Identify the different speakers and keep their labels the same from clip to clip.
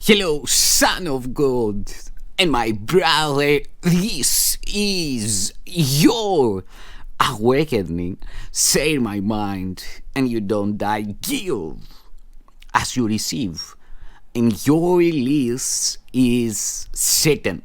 Speaker 1: Hello, Son of God, and my brother, this is your awakening. Share my mind, and you don't die. Give as you receive, and your release is certain.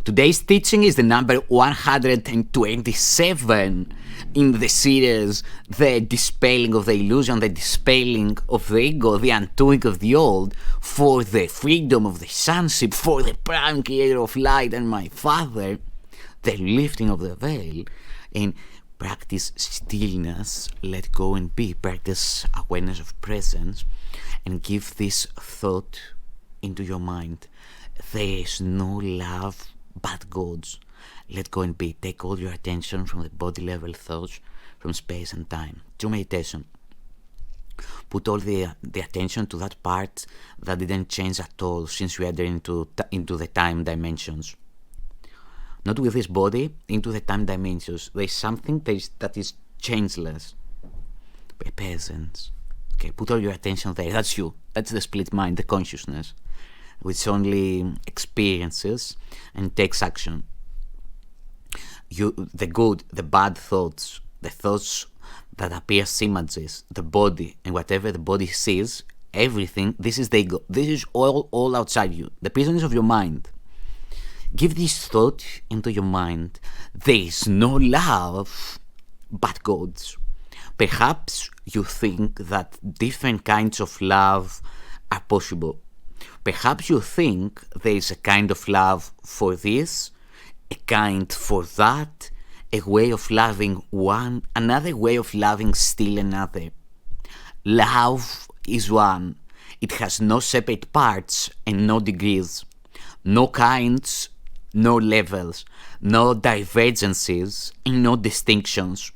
Speaker 1: Today's teaching is the number 127 in the series, The Dispelling of the Illusion, the Dispelling of the Ego, the Undoing of the Old, for the freedom of the sonship, for the prime creator of light and my Father, the lifting of the veil, and practice stillness, let go and be, practice awareness of presence, and give this thought into your mind. There is no love but God's. Let go and be. Take all your attention from the body level thoughts, from space and time. True meditation. Put all the attention to that part that didn't change at all since we entered into the time dimensions. Not with this body, into the time dimensions. There is something that is changeless. A presence. Okay, put all your attention there. That's you. That's the split mind, the consciousness, which only experiences and takes action. The good, the bad thoughts, the thoughts that appear as images, the body, and whatever the body sees, everything, this is the ego. This is all outside you, the prisoners of your mind. Give this thought into your mind. There is no love but God's. Perhaps you think that different kinds of love are possible. Perhaps you think there is a kind of love for this, a kind for that, a way of loving one, another way of loving still another. Love is one. It has no separate parts and no degrees, no kinds, no levels, no divergences and no distinctions.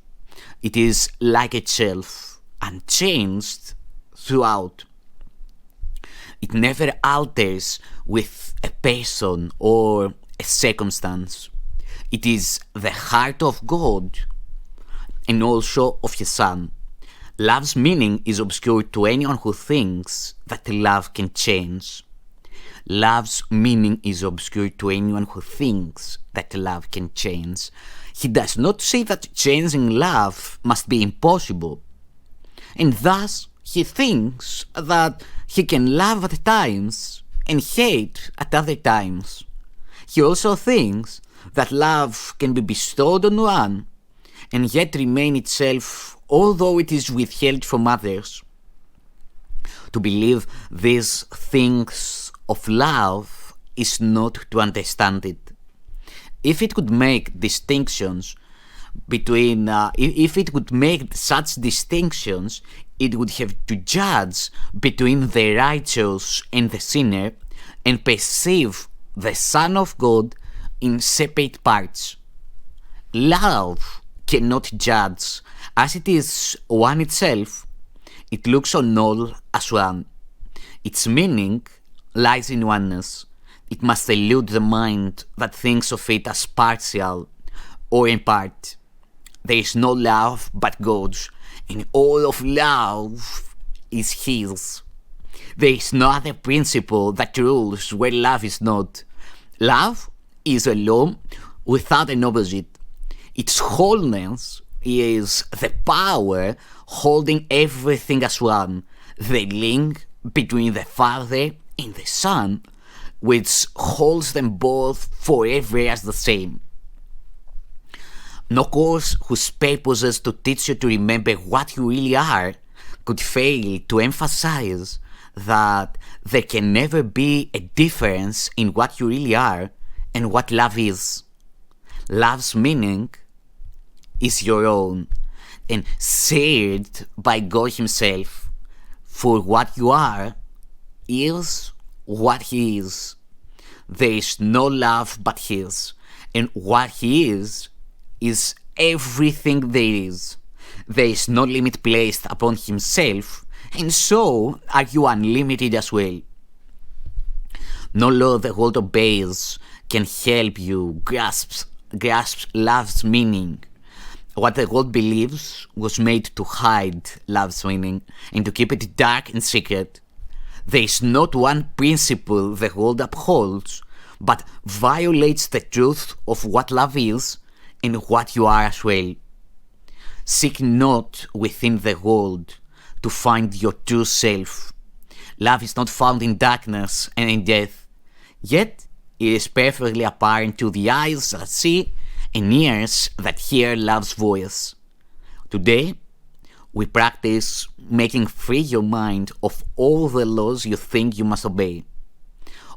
Speaker 1: It is like itself, unchanged throughout. It never alters with a person or a circumstance. It is the heart of God and also of His Son. Love's meaning is obscure to anyone who thinks that love can change. Love's meaning is obscure to anyone who thinks that love can change. He does not say that changing love must be impossible, and thus he thinks that he can love at times and hate at other times. He also thinks that love can be bestowed on one and yet remain itself, although it is withheld from others. To believe these things of love is not to understand it. If it could make distinctions between, if it would make such distinctions, it would have to judge between the righteous and the sinner and perceive the Son of God in separate parts. Love cannot judge. As it is one itself, it looks on all as one. Its meaning lies in oneness. It must elude the mind that thinks of it as partial or in part. There is no love but God's, and all of love is His. There is no other principle that rules where love is not. Love is a law without an opposite. Its wholeness is the power holding everything as one, the link between the Father and the Son, which holds them both forever as the same. No course whose purpose is to teach you to remember what you really are could fail to emphasize that there can never be a difference in what you really are and what love is. Love's meaning is your own and shared by God Himself, for what you are is what He is. There is no love but His, and what He is everything there is. There is no limit placed upon Himself, and so are you unlimited as well. No law the world obeys can help you grasp love's meaning. What the world believes was made to hide love's meaning and to keep it dark and secret. There is not one principle the world upholds, but violates the truth of what love is and what you are as well. Seek not within the world to find your true self. Love is not found in darkness and in death, yet it is perfectly apparent to the eyes that see and ears that hear love's voice. Today, we practice making free your mind of all the laws you think you must obey,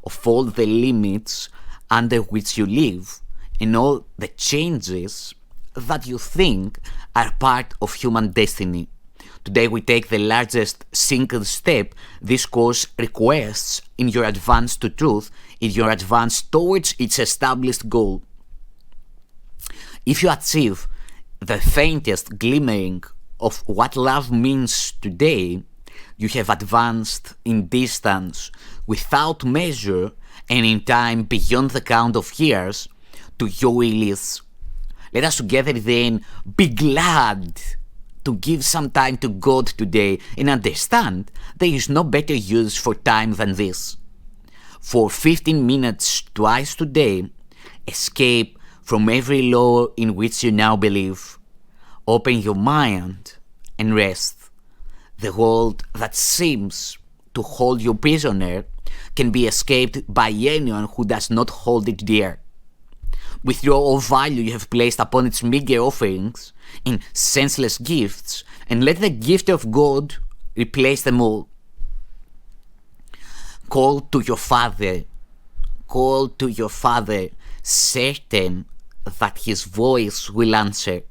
Speaker 1: of all the limits under which you live, and all the changes that you think are part of human destiny. Today we take the largest single step this course requests in your advance to truth, in your advance towards its established goal. If you achieve the faintest glimmering of what love means today, you have advanced in distance without measure and in time beyond the count of years to your release. Let us together then be glad to give some time to God today and understand there is no better use for time than this. For 15 minutes twice today, escape from every law in which you now believe. Open your mind and rest. The world that seems to hold you prisoner can be escaped by anyone who does not hold it dear. Withdraw all value you have placed upon its meager offerings in senseless gifts, and let the gift of God replace them all. Call to your Father, certain that His voice will answer.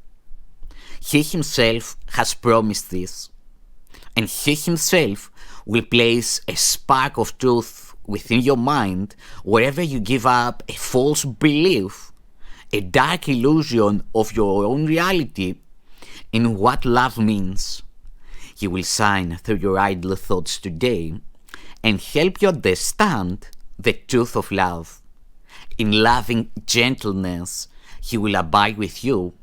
Speaker 1: He Himself has promised this, and He Himself will place a spark of truth within your mind wherever you give up a false belief, a dark illusion of your own reality in what love means. He will shine through your idle thoughts today and help you understand the truth of love. In loving gentleness, He will abide with you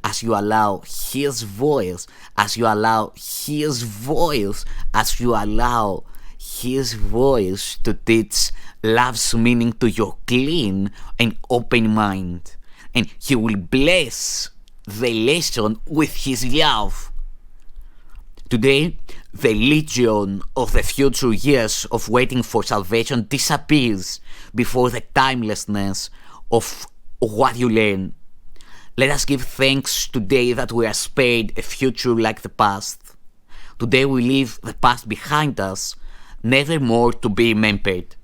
Speaker 1: as you allow His voice, as you allow His voice, as you allow His voice to teach love's meaning to your clean and open mind. And He will bless the lesson with His love. Today, the legion of the future years of waiting for salvation disappears before the timelessness of what you learn. Let us give thanks today that we are spared a future like the past. Today we leave the past behind us, never more to be remembered.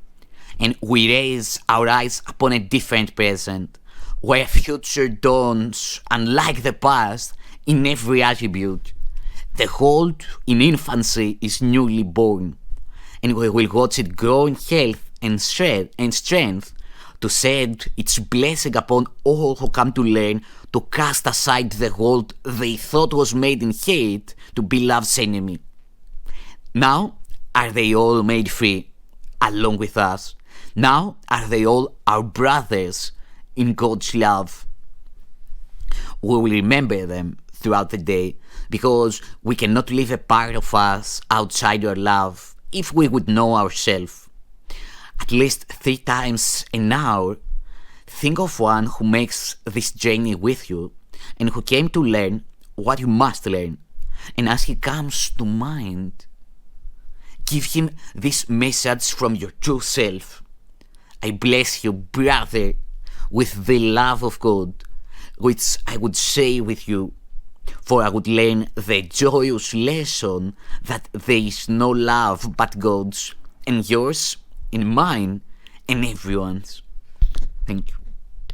Speaker 1: And we raise our eyes upon a different present, where a future dawns unlike the past in every attribute. The world in infancy is newly born, and we will watch it grow in health and strength to shed its blessing upon all who come to learn to cast aside the world they thought was made in hate to be love's enemy. Now are they all made free, along with us. Now are they all our brothers in God's love. We will remember them throughout the day, because we cannot leave a part of us outside your love if we would know ourselves. At least 3 times an hour, think of one who makes this journey with you and who came to learn what you must learn. And as he comes to mind, give him this message from your true self. I bless you, brother, with the love of God, which I would share with you, for I would learn the joyous lesson that there is no love but God's, and yours, and mine, and everyone's. Thank you.